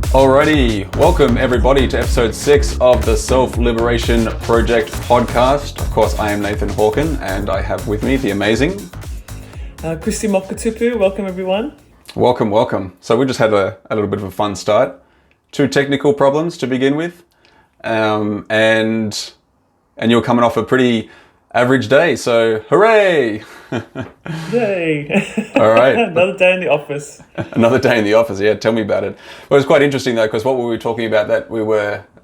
Alrighty, welcome everybody to episode 6 of the Self-Liberation Project podcast. Of course, I am Nathan Hawken and I have with me the amazing... Christy Mokatupu. Welcome everyone. Welcome. So we just had a little bit of a fun start. 2 technical problems to begin with. And you're coming off a pretty average day, so hooray! Yay! All right. Another day in the office. Another day in the office, yeah, tell me about it. Well, it was quite interesting though, because what we were talking about that was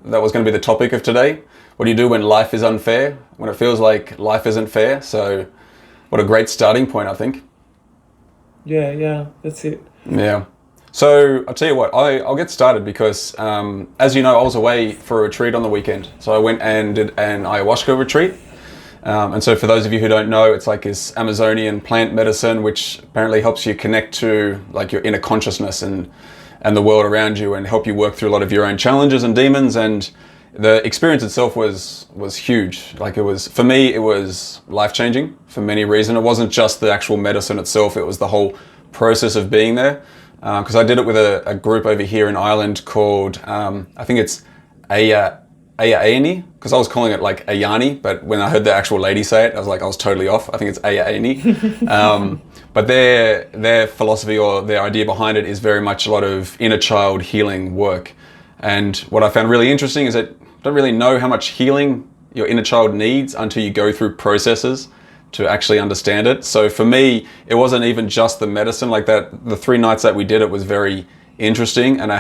going to be the topic of today. What do you do when life is unfair? When it feels like life isn't fair? So what a great starting point, I think. Yeah, that's it. Yeah. So I'll tell you what, I'll get started because, as you know, I was away for a retreat on the weekend. So I went and did an ayahuasca retreat. And so for those of you who don't know, it's like this Amazonian plant medicine, which apparently helps you connect to like your inner consciousness and the world around you and help you work through a lot of your own challenges and demons. And the experience itself was huge. Like for me, it was life-changing for many reasons. It wasn't just the actual medicine itself. It was the whole process of being there. Because I did it with a group over here in Ireland called, I think it's Ayaani, because I was calling it like Ayani, but when I heard the actual lady say it, I was totally off. I think it's Ayaani. But their philosophy or their idea behind it is very much a lot of inner child healing work. And what I found really interesting is that you don't really know how much healing your inner child needs until you go through processes to actually understand it. So for me, it wasn't even just the medicine like that. The 3 nights that we did it was very interesting, and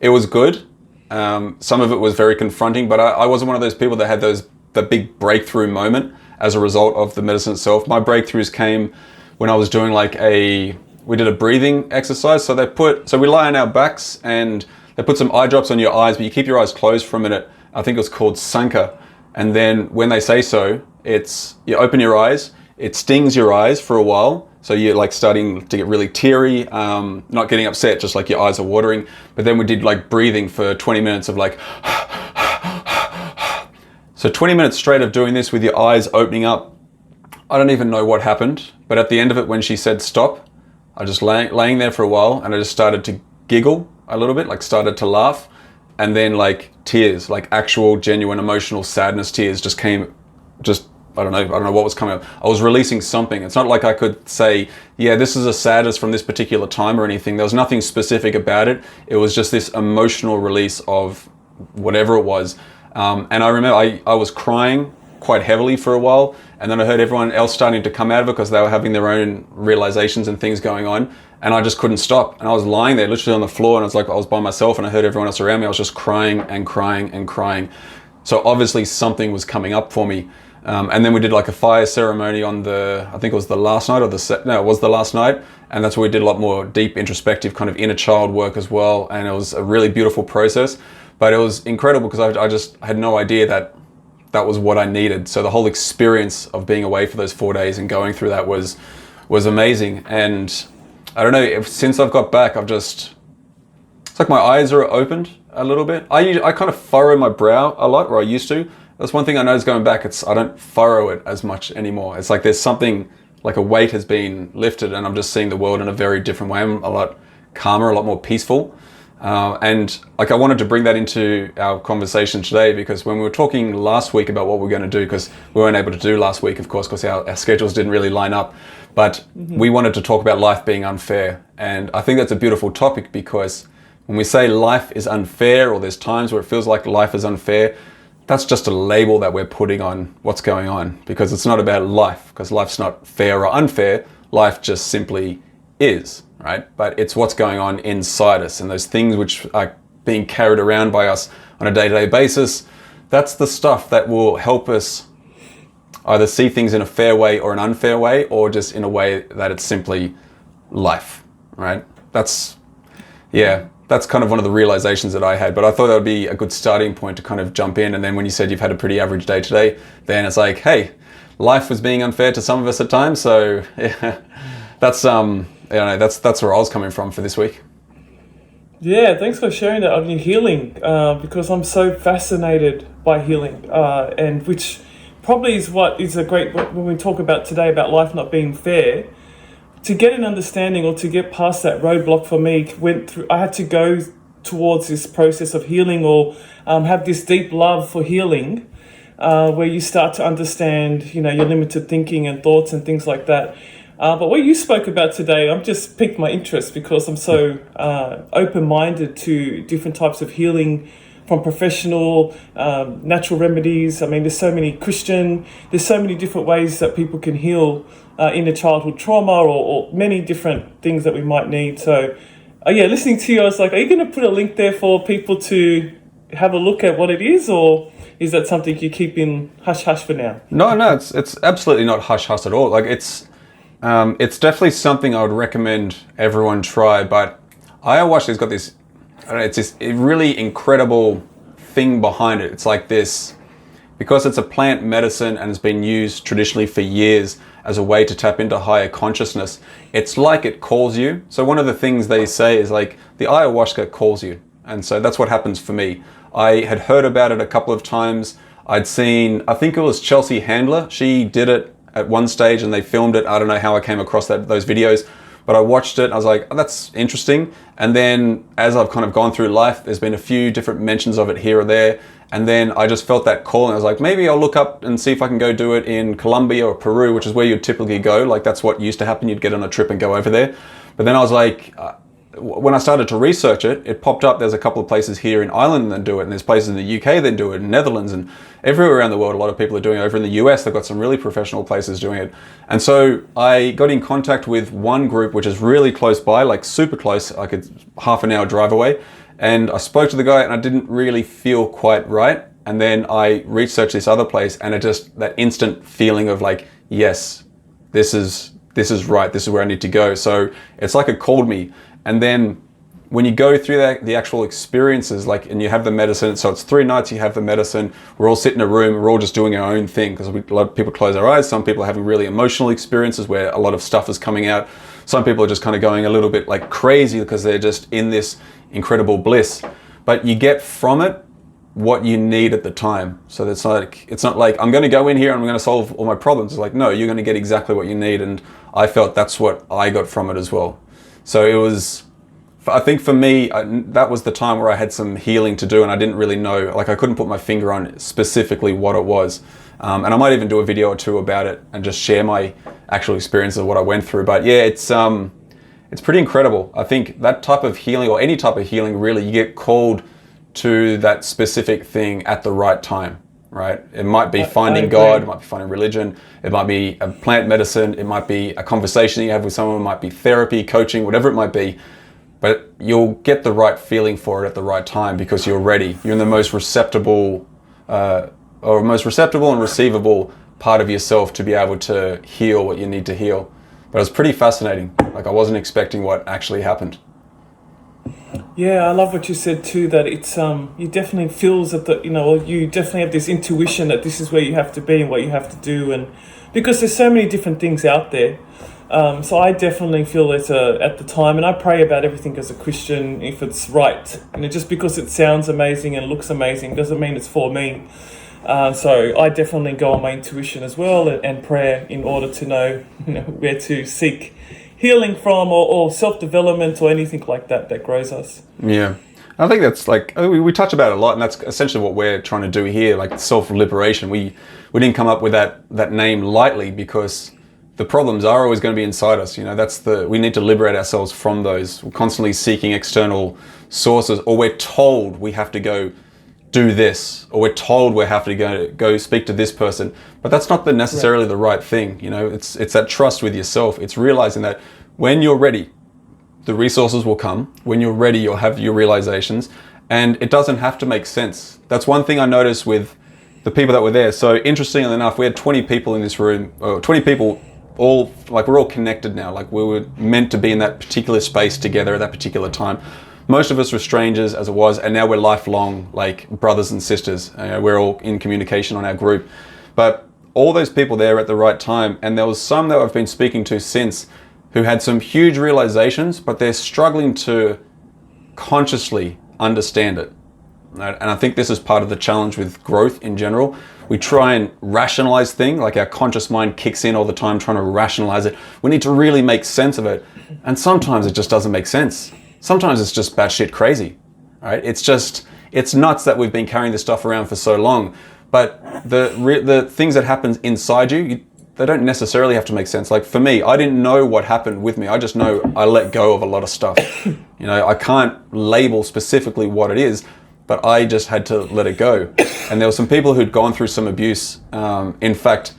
it was good. Some of it was very confronting, but I wasn't one of those people that had the big breakthrough moment as a result of the medicine itself. My breakthroughs came when I was doing we did a breathing exercise. So we lie on our backs and they put some eye drops on your eyes, but you keep your eyes closed for a minute. I think it was called Sanka. And then when they say so, you open your eyes, it stings your eyes for a while. So you're like starting to get really teary, not getting upset, just like your eyes are watering. But then we did like breathing for 20 minutes of like, so 20 minutes straight of doing this with your eyes opening up. I don't even know what happened, but at the end of it, when she said stop, I just laying there for a while and I just started to giggle a little bit, like started to laugh. And then like tears, like actual genuine emotional sadness tears just came, I don't know what was coming up. I was releasing something. It's not like I could say, yeah, this is a sadness from this particular time or anything. There was nothing specific about it. It was just this emotional release of whatever it was. And I remember I was crying quite heavily for a while, and then I heard everyone else starting to come out of it because they were having their own realizations and things going on, and I just couldn't stop. And I was lying there literally on the floor, and I was by myself, and I heard everyone else around me. I was just crying and crying and crying. So obviously something was coming up for me. And then we did like a fire ceremony on I think it was the last night it was the last night. And that's where we did a lot more deep introspective kind of inner child work as well. And it was a really beautiful process, but it was incredible because I just had no idea that was what I needed. So the whole experience of being away for those 4 days and going through that was amazing. And I don't know, since I've got back, it's like my eyes are opened a little bit. I kind of furrow my brow a lot, or I used to. That's one thing I noticed going back. I don't furrow it as much anymore. It's like there's something, like a weight has been lifted and I'm just seeing the world in a very different way. I'm a lot calmer, a lot more peaceful. And like I wanted to bring that into our conversation today because when we were talking last week about what we're going to do, because we weren't able to do last week, of course, because our schedules didn't really line up. But we wanted to talk about life being unfair. And I think that's a beautiful topic because when we say life is unfair or there's times where it feels like life is unfair, that's just a label that we're putting on what's going on because it's not about life, because life's not fair or unfair. Life just simply is, right? But it's what's going on inside us and those things which are being carried around by us on a day-to-day basis. That's the stuff that will help us either see things in a fair way or an unfair way, or just in a way that it's simply life, right? That's kind of one of the realizations that I had, but I thought that would be a good starting point to kind of jump in. And then when you said you've had a pretty average day today, then it's like, hey, life was being unfair to some of us at times. So yeah, that's where I was coming from for this week. Yeah, thanks for sharing that on your healing, because I'm so fascinated by healing, and which probably is what is a great, when we talk about today about life not being fair, to get an understanding or to get past that roadblock for me, I had to go towards this process of healing, or have this deep love for healing, where you start to understand, your limited thinking and thoughts and things like that. But what you spoke about today, I've just piqued my interest because I'm so open-minded to different types of healing, from professional, natural remedies. I mean, there's so many different ways that people can heal inner childhood trauma, or many different things that we might need. So, listening to you, I was like, are you going to put a link there for people to have a look at what it is, or is that something you keep in hush-hush for now? No, it's absolutely not hush-hush at all. Like, it's definitely something I would recommend everyone try, but ayahuasca's got this, it's this really incredible thing behind it. It's like this, because it's a plant medicine and it's been used traditionally for years as a way to tap into higher consciousness, it's like it calls you. So one of the things they say is like, the ayahuasca calls you. And so that's what happens for me. I had heard about it a couple of times. I'd seen, I think it was Chelsea Handler. She did it at one stage and they filmed it. I don't know how I came across those videos, but I watched it. I was like, oh, that's interesting. And then as I've kind of gone through life, there's been a few different mentions of it here or there. And then I just felt that call and I was like, maybe I'll look up and see if I can go do it in Colombia or Peru, which is where you'd typically go. Like, that's what used to happen. You'd get on a trip and go over there. But then I was like, when I started to research it, it popped up. There's a couple of places here in Ireland that do it, and there's places in the UK that do it, in Netherlands, and everywhere around the world. A lot of people are doing it. Over in the US, they've got some really professional places doing it. And so I got in contact with one group, which is really close by, like super close, like it's half an hour drive away. And I spoke to the guy and I didn't really feel quite right. And then I researched this other place, and it just, that instant feeling of like, yes, this is right. This is where I need to go. So it's like it called me. And then when you go through the actual experiences, like, and you have the medicine, so it's 3 nights, you have the medicine, we're all sitting in a room, we're all just doing our own thing, because a lot of people close their eyes. Some people are having really emotional experiences where a lot of stuff is coming out. Some people are just kind of going a little bit like crazy because they're just in this incredible bliss. But you get from it what you need at the time. So it's not like I'm going to go in here and I'm going to solve all my problems. It's like, no, you're going to get exactly what you need. And I felt that's what I got from it as well. So it was, I think for me, that was the time where I had some healing to do, and I didn't really know, like I couldn't put my finger on specifically what it was. And I might even do a video or two about it and just share my actual experience of what I went through. But yeah, it's pretty incredible. I think that type of healing, or any type of healing really, you get called to that specific thing at the right time, right? It might be finding God, it might be finding religion, it might be a plant medicine, it might be a conversation you have with someone, it might be therapy, coaching, whatever it might be. But you'll get the right feeling for it at the right time because you're ready. You're in the most receptible and receivable part of yourself to be able to heal what you need to heal. But it was pretty fascinating. Like, I wasn't expecting what actually happened. Yeah, I love what you said too, that it's you definitely feels that you definitely have this intuition that this is where you have to be and what you have to do, and because there's so many different things out there. So I definitely feel at the time, and I pray about everything as a Christian, if it's right. Just because it sounds amazing and looks amazing doesn't mean it's for me. So I definitely go on my intuition as well, and prayer, in order to know where to seek healing from, or self-development, or anything like that grows us. Yeah. I think that's like, we touch about it a lot, and that's essentially what we're trying to do here, like self-liberation. We didn't come up with that name lightly, because the problems are always going to be inside us. We need to liberate ourselves from those. We're constantly seeking external sources, or we're told we have to go do this, or we're told we have to go speak to this person, but that's not necessarily the right thing. It's that trust with yourself. It's realizing that when you're ready, the resources will come. When you're ready, you'll have your realizations, and it doesn't have to make sense. That's one thing I noticed with the people that were there. So interestingly enough, we had 20 people in this room, 20 people, all like, we're all connected now. Like, we were meant to be in that particular space together at that particular time. Most of us were strangers as it was, and now we're lifelong, like, brothers and sisters. We're all in communication on our group. But all those people there at the right time, and there was some that I've been speaking to since who had some huge realizations, but they're struggling to consciously understand it. Right? And I think this is part of the challenge with growth in general. We try and rationalize things, like our conscious mind kicks in all the time trying to rationalize it. We need to really make sense of it. And sometimes it just doesn't make sense. Sometimes it's just batshit crazy. right? It's nuts that we've been carrying this stuff around for so long. But the things that happen inside you, they don't necessarily have to make sense. Like for me, I didn't know what happened with me. I just know I let go of a lot of stuff. I can't label specifically what it is, but I just had to let it go. And there were some people who'd gone through some abuse. In fact,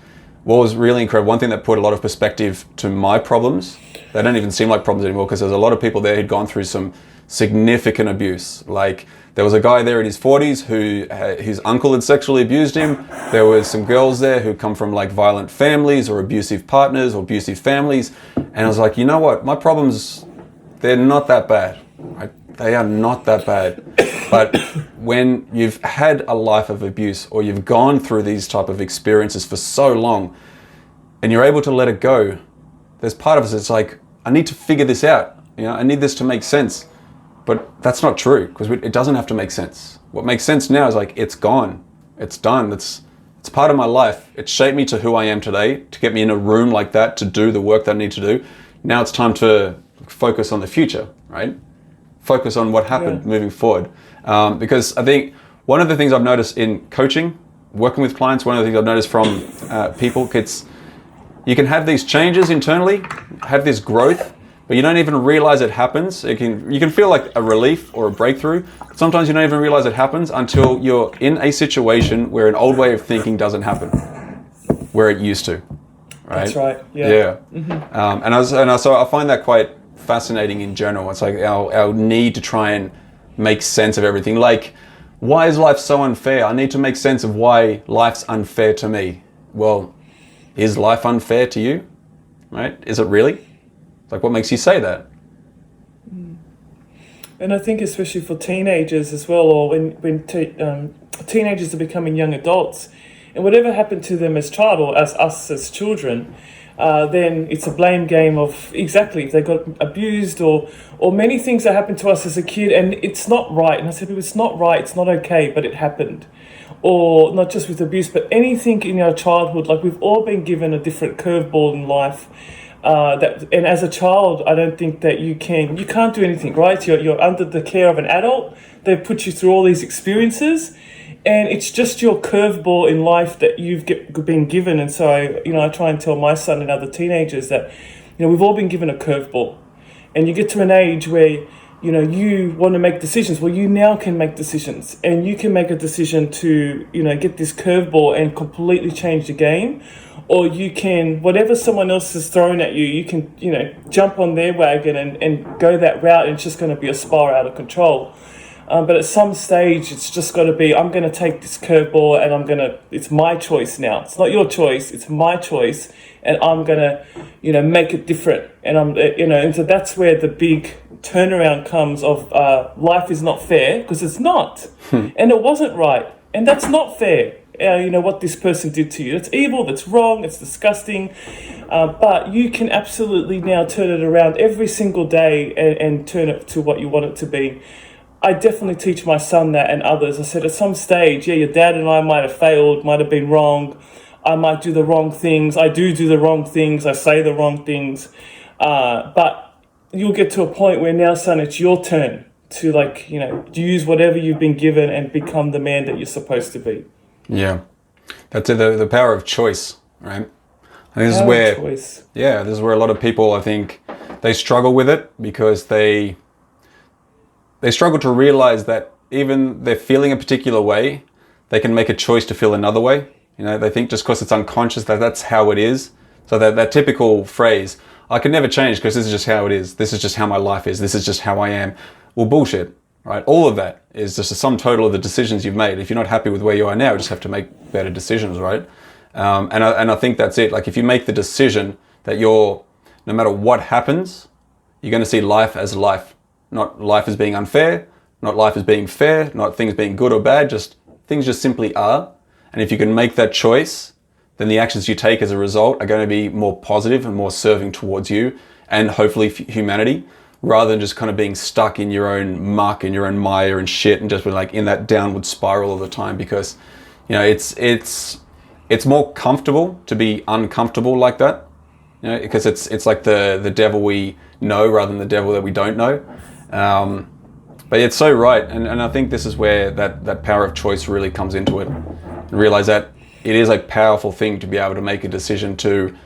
what was really incredible, one thing that put a lot of perspective to my problems, they don't even seem like problems anymore, because there's a lot of people there who'd gone through some significant abuse. Like there was a guy there in his 40s who his uncle had sexually abused him. There was some girls there who come from like violent families or abusive partners or abusive families. And I was like, you know what? My problems, they're not that bad. Right? They are not that bad. But when you've had a life of abuse or you've gone through these type of experiences for so long and you're able to let it go, there's part of us that's like, I need to figure this out. I need this to make sense. But that's not true, because it doesn't have to make sense. What makes sense now is like, it's gone. It's done. It's part of my life. It shaped me to who I am today, to get me in a room like that, to do the work that I need to do. Now it's time to focus on the future, right? Focus on what happened moving forward. Because I think one of the things I've noticed in coaching, working with clients, one of the things I've noticed from people, you can have these changes internally, have this growth, but you don't even realize it happens. You can feel like a relief or a breakthrough. Sometimes you don't even realize it happens until you're in a situation where an old way of thinking doesn't happen, where it used to. Right? That's right. Yeah. Yeah. Mm-hmm. So I find that quite fascinating in general. It's like our need to try and make sense of everything. Like, why is life so unfair? I need to make sense of why life's unfair to me. Well, is life unfair to you? Right? Is it really? Like, what makes you say that? And I think especially for teenagers as well, or when teenagers are becoming young adults, and whatever happened to them as child or as us as children, then it's a blame game of exactly if they got abused or many things that happened to us as a kid, and it's not right. And I said, it's not right, it's not okay, but it happened. Or not just with abuse, but anything in our childhood. Like, we've all been given a different curveball in life. And as a child, I don't think that you can't do anything, right? You're under the care of an adult. They put you through all these experiences, and it's just your curveball in life that you've been given. And so, I try and tell my son and other teenagers that, we've all been given a curveball, and you get to an age where, you want to make decisions. Well, you now can make decisions, and you can make a decision to, get this curveball and completely change the game. Or you can, whatever someone else has thrown at you, you can, jump on their wagon and go that route, and it's just going to be a spiral out of control. But at some stage, it's just got to be, I'm going to take this curveball and it's my choice now. It's not your choice, it's my choice, and I'm going to, make it different. And and so that's where the big turnaround comes of life is not fair, because it's not. And it wasn't right. And that's not fair. What this person did to you. It's evil, that's wrong, it's disgusting. But you can absolutely now turn it around every single day and turn it to what you want it to be. I definitely teach my son that, and others. I said, at some stage, your dad and I might have failed, might have been wrong. I might do the wrong things. I do the wrong things. I say the wrong things. But you'll get to a point where now, son, it's your turn to use whatever you've been given and become the man that you're supposed to be. Yeah, that's the power of choice, right? And this is where a lot of people, I think, they struggle with it, because they struggle to realize that even they're feeling a particular way, they can make a choice to feel another way. They think just because it's unconscious that's how it is. So that typical phrase, I can never change because this is just how it is. This is just how my life is. This is just how I am. Well, bullshit. Right, all of that is just a sum total of the decisions you've made. If you're not happy with where you are now, you just have to make better decisions, right? And I think that's it. Like, if you make the decision that no matter what happens, you're going to see life as life, not life as being unfair, not life as being fair, not things being good or bad. Just things just simply are. And if you can make that choice, then the actions you take as a result are going to be more positive and more serving towards you and hopefully humanity, rather than just kind of being stuck in your own muck and your own mire and shit and just like in that downward spiral all the time. Because, it's more comfortable to be uncomfortable like that, because it's like the devil we know rather than the devil that we don't know. But it's so right, and I think this is where that power of choice really comes into it. And realize that it is a powerful thing to be able to make a decision to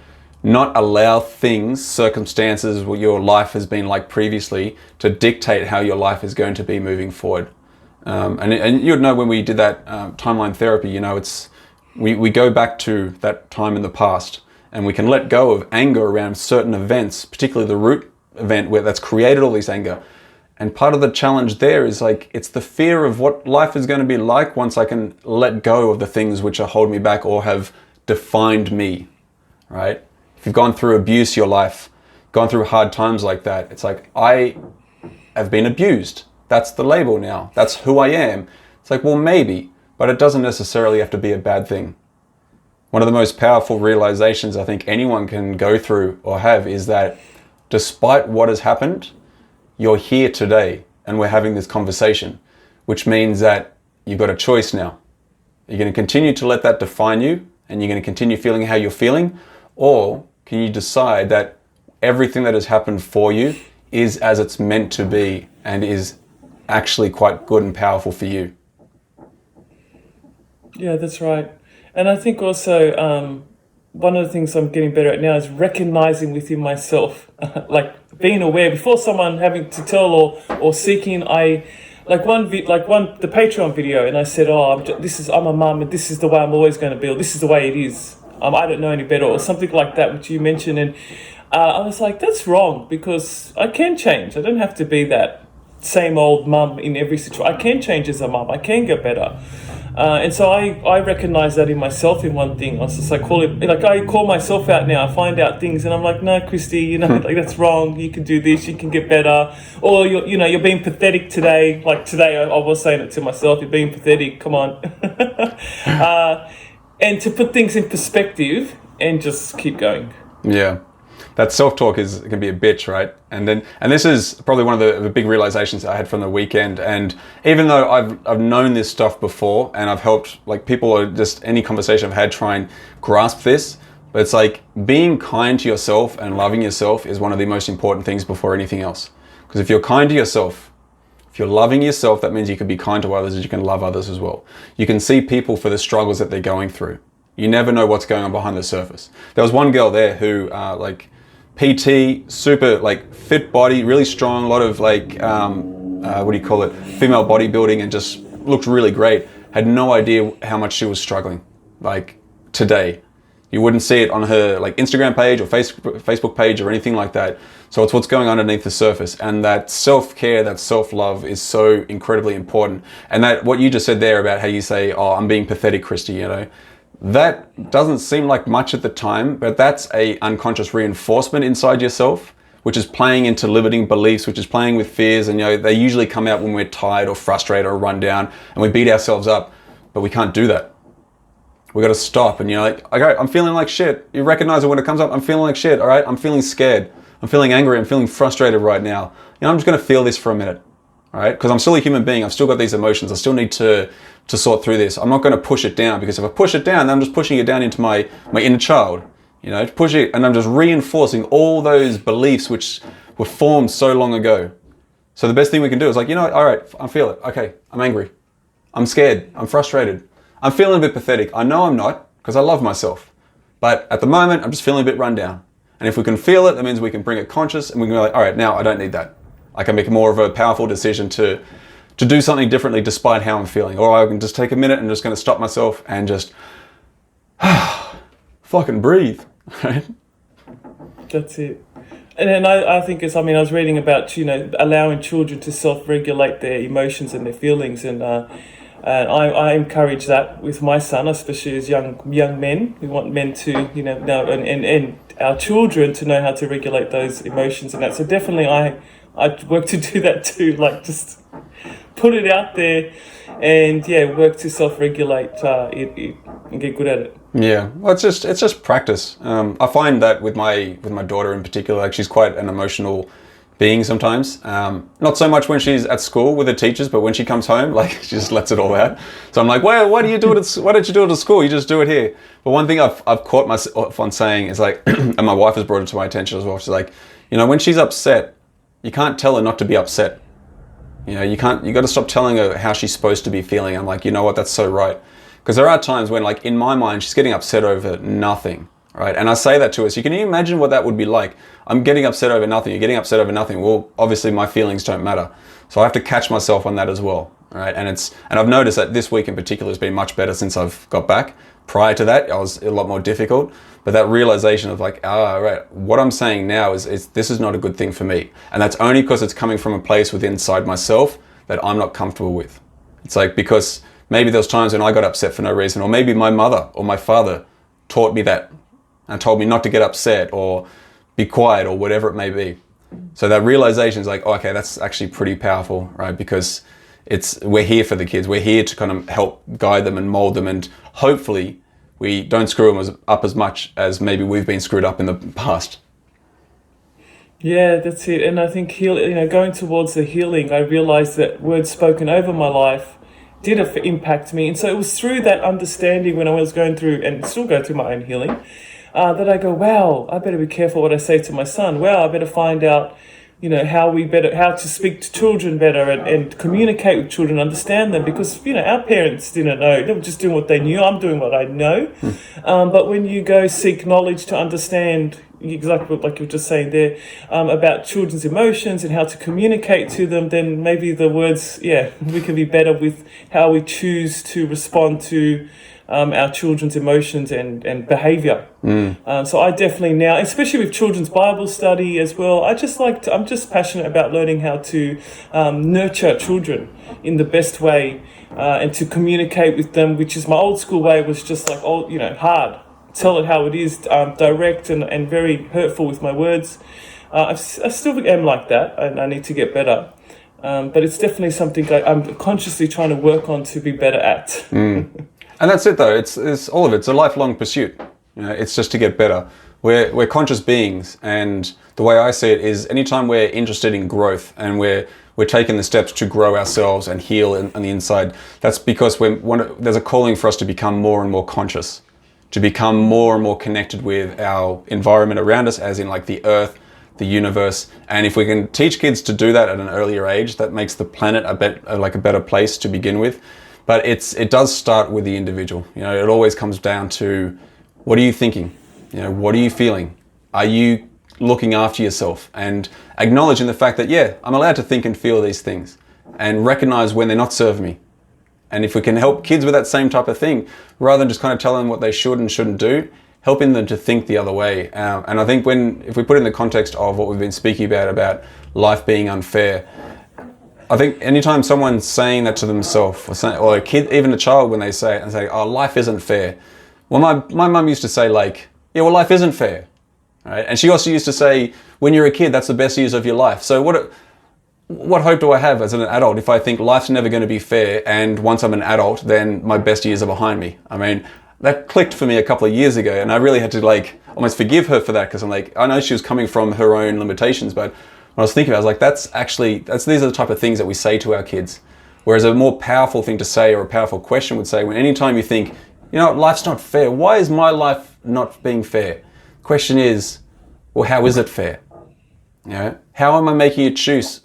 not allow things, circumstances, what your life has been like previously, to dictate how your life is going to be moving forward. And you'd know when we did that timeline therapy, you know, we go back to that time in the past, and we can let go of anger around certain events, particularly the root event where that's created all this anger. And part of the challenge there is like, it's the fear of what life is going to be like once I can let go of the things which are holding me back or have defined me, right? If you've gone through abuse your life, gone through hard times like that, it's like, I have been abused. That's the label now. That's who I am. It's like, well, maybe, but it doesn't necessarily have to be a bad thing. One of the most powerful realizations I think anyone can go through or have is that despite what has happened, you're here today and we're having this conversation, which means that you've got a choice now. You're going to continue to let that define you and you're going to continue feeling how you're feeling, or can you decide that everything that has happened for you is as it's meant to be and is actually quite good and powerful for you? Yeah, that's right. And I think also one of the things I'm getting better at now is recognizing within myself, like being aware before someone having to tell or seeking. The Patreon video, and I said, I'm a mum, and this is the way I'm always going to be, or this is the way it is. I don't know any better, or something like that, which you mentioned, and I was like, that's wrong, because I can change. I don't have to be that same old mum in every situation. I can change as a mum. I can get better. And so I recognize that in myself in one thing. I was just like, I call myself out now. I find out things and I'm like, no, Christy, like that's wrong. You can do this, you can get better. Or you're being pathetic today. Like today I was saying it to myself, you're being pathetic, come on. And to put things in perspective and just keep going. Yeah. That self-talk can be a bitch, right? And this is probably one of the big realizations I had from the weekend. And even though I've known this stuff before and I've helped like people, or just any conversation I've had, try and grasp this, but it's like being kind to yourself and loving yourself is one of the most important things before anything else. Because if you're kind to yourself, if you're loving yourself, that means you can be kind to others and you can love others as well. You can see people for the struggles that they're going through. You never know what's going on behind the surface. There was one girl there who PT, super fit body, really strong, a lot of female bodybuilding, and just looked really great. Had no idea how much she was struggling today. You wouldn't see it on her Instagram page or Facebook page or anything like that. So it's what's going on underneath the surface, and that self-care, that self-love is so incredibly important. And that what you just said there about how you say, oh, I'm being pathetic, Christy, that doesn't seem like much at the time, but that's a unconscious reinforcement inside yourself, which is playing into limiting beliefs, which is playing with fears. And they usually come out when we're tired or frustrated or run down and we beat ourselves up, but we can't do that. We got to stop and okay, I'm feeling like shit. You recognize it when it comes up. I'm feeling like shit. All right. I'm feeling scared. I'm feeling angry. I'm feeling frustrated right now. I'm just going to feel this for a minute. All right. Because I'm still a human being. I've still got these emotions. I still need to sort through this. I'm not going to push it down, because if I push it down, then I'm just pushing it down into my inner child, push it, and I'm just reinforcing all those beliefs which were formed so long ago. So the best thing we can do is all right, I feel it. Okay. I'm angry. I'm scared. I'm frustrated. I'm feeling a bit pathetic. I know I'm not, because I love myself, but at the moment I'm just feeling a bit run down. And if we can feel it, that means we can bring it conscious and we can go all right, now I don't need that. I can make more of a powerful decision to do something differently despite how I'm feeling. Or I can just take a minute and I'm just going to stop myself and just fucking breathe, right? That's it. And then I think I was reading about, allowing children to self-regulate their emotions and their feelings. And I encourage that with my son, especially as young men. We want men to, know, and our children to know how to regulate those emotions and that. So definitely I work to do that too, just put it out there and work to self-regulate it and get good at it. Yeah, well, it's just practice. I find that with my daughter in particular, she's quite an emotional being sometimes. Not so much when she's at school with her teachers, but when she comes home, she just lets it all out. So I'm like, well, why don't you do it at school? You just do it here. But one thing I've caught myself on saying is and my wife has brought it to my attention as well. She's like, when she's upset, you can't tell her not to be upset. You know, you got to stop telling her how she's supposed to be feeling. I'm like, you know what, that's so right. Because there are times when, like, in my mind, she's getting upset over nothing, right? And I say that to her. So can you imagine what that would be like? I'm getting upset over nothing. You're getting upset over nothing. Well, obviously my feelings don't matter. So I have to catch myself on that as well, right? And I've noticed that this week in particular has been much better since I've got back. Prior to that, I was a lot more difficult. But that realization of like, right, what I'm saying now is this is not a good thing for me. And that's only because it's coming from a place within inside myself that I'm not comfortable with. It's like, because maybe there was times when I got upset for no reason, or maybe my mother or my father taught me that and told me not to get upset or be quiet or whatever it may be. So that realization is like, oh, okay, that's actually pretty powerful, right? Because we're here for the kids. We're here to kind of help guide them and mold them, and hopefully we don't screw them up as much as maybe we've been screwed up in the past. Yeah, that's it. And I think going towards the healing, I realized that words spoken over my life did impact me. And so it was through that understanding when I was going through, and still go through my own healing, that I go, wow, I better be careful what I say to my son. Wow, I better find out, how to speak to children better and communicate with children, understand them, because, our parents didn't know. They were just doing what they knew. I'm doing what I know. But when you go seek knowledge to understand exactly like you were just saying there, about children's emotions and how to communicate to them, then maybe the words, we can be better with how we choose to respond to our children's emotions and behavior. So I definitely now, especially with children's Bible study as well, I'm just passionate about learning how to nurture children in the best way, and to communicate with them, which is my old school way, was just like hard. Tell it how it is, direct and very hurtful with my words. I still am like that, and I need to get better. But it's definitely something I'm consciously trying to work on to be better at. And that's it, though. It's all of it. It's a lifelong pursuit. It's just to get better. We're conscious beings, and the way I see it is, anytime we're interested in growth and we're taking the steps to grow ourselves and heal on the inside, that's because there's a calling for us to become more and more conscious, to become more and more connected with our environment around us, as in like the earth, the universe. And if we can teach kids to do that at an earlier age, that makes the planet a better place to begin with. But it does start with the individual. It always comes down to, what are you thinking? What are you feeling? Are you looking after yourself? And acknowledging the fact that, I'm allowed to think and feel these things, and recognize when they're not serving me. And if we can help kids with that same type of thing, rather than just kind of telling them what they should and shouldn't do, helping them to think the other way. And I think if we put it in the context of what we've been speaking about life being unfair, I think anytime someone's saying that to themselves, or a kid, even a child, when they say it and say, oh, life isn't fair. Well, my mum used to say, like, life isn't fair. Right? And she also used to say, when you're a kid, that's the best years of your life. So what hope do I have as an adult if I think life's never going to be fair, and once I'm an adult, then my best years are behind me? I mean, that clicked for me a couple of years ago, and I really had to almost forgive her for that, because I'm like, I know she was coming from her own limitations, but when I was thinking, I was like, these are the type of things that we say to our kids. Whereas a more powerful thing to say, or a powerful question would say, when anytime you think, life's not fair, why is my life not being fair? The question is, well, how is it fair? How am I making a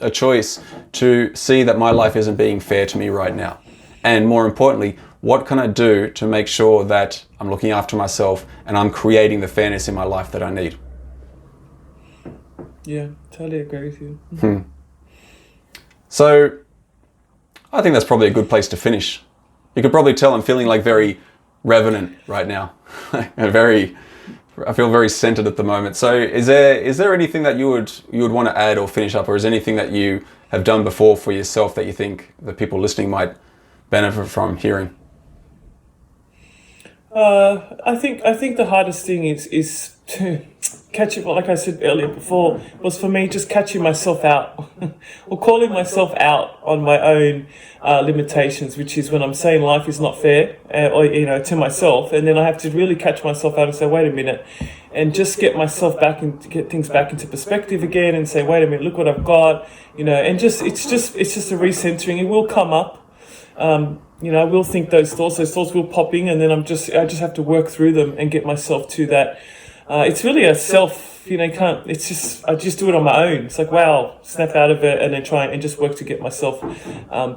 choice to see that my life isn't being fair to me right now? And more importantly, what can I do to make sure that I'm looking after myself and I'm creating the fairness in my life that I need? Yeah, totally agree with you. So I think that's probably a good place to finish. You could probably tell I'm feeling like very revenant right now. I feel very centered at the moment. So is there anything that you would want to add or finish up, or is there anything that you have done before for yourself that you think the people listening might benefit from hearing? I think the hardest thing is to catch it. Like I said earlier before, was for me just catching myself out, or calling myself out on my own limitations, which is when I'm saying life is not fair, or to myself, and then I have to really catch myself out and say, wait a minute, and just get myself back and get things back into perspective again, and say, wait a minute, look what I've got, and it's just a recentering. It will come up. I will think those thoughts will pop in, and then I just have to work through them and get myself to that it's really a self, you know, you can't, it's just, I just do it on my own. It's like, wow, snap out of it and then try and just work to get myself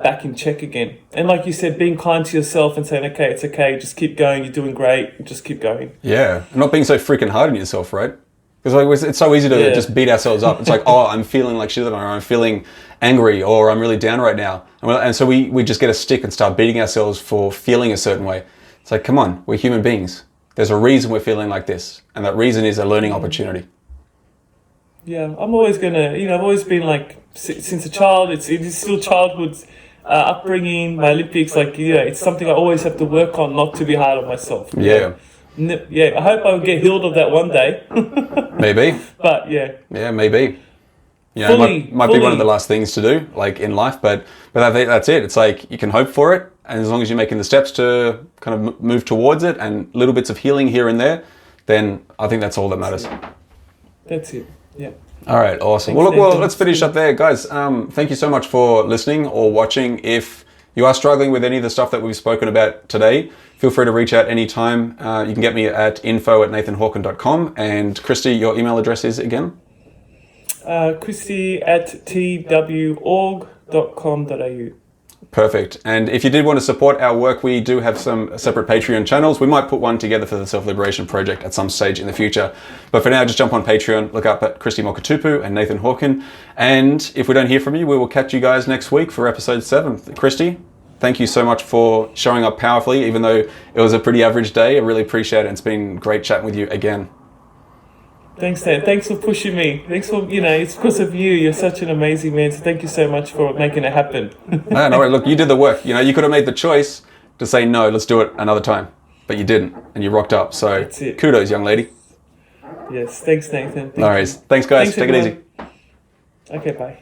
back in check again. And like you said, being kind to yourself and saying, okay, it's okay, just keep going, you're doing great, just keep going. Yeah, not being so freaking hard on yourself, right? Because like, it's so easy to just beat ourselves up. It's like, oh, I'm feeling like shit, or I'm feeling angry, or I'm really down right now. And so we just get a stick and start beating ourselves for feeling a certain way. It's like, come on, we're human beings. There's a reason we're feeling like this. And that reason is a learning opportunity. Yeah, I'm always going to, you know, I've always been like, since a child, it is still childhood's upbringing, my Olympics, like, yeah, it's something I always have to work on, not to be hard on myself. Yeah. Yeah, I hope I'll get healed of that one day. Maybe. But yeah. Yeah, maybe. You know, it might be one of the last things to do, like in life, but I think that's it. It's like you can hope for it, and as long as you're making the steps to kind of move towards it and little bits of healing here and there, then I think that's all that matters. That's it. Yeah. All right, awesome. Thanks, Well, let's finish up there, guys. Thank you so much for listening or watching. If you are struggling with any of the stuff that we've spoken about today, feel free to reach out anytime. You can get me at info@nathanhawken.com. And Christy, your email address is again? Christy@tworg.com.au. Perfect. And if you did want to support our work, we do have some separate Patreon channels. We might put one together for the Self-Liberation Project at some stage in the future. But for now, just jump on Patreon, look up at Christy Mokatupu and Nathan Hawken. And if we don't hear from you, we will catch you guys next week for episode 7. Christy, thank you so much for showing up powerfully, even though it was a pretty average day. I really appreciate it. It's been great chatting with you again. Thanks, Dan. Thanks for pushing me. Thanks for, you know, it's because of you. You're such an amazing man. So thank you so much for making it happen. No, look, you did the work. You know, you could have made the choice to say, no, let's do it another time. But you didn't, and you rocked up. So kudos, young lady. Yes, thanks, Nathan. No worries. Thanks, guys. Take it easy. Okay, bye.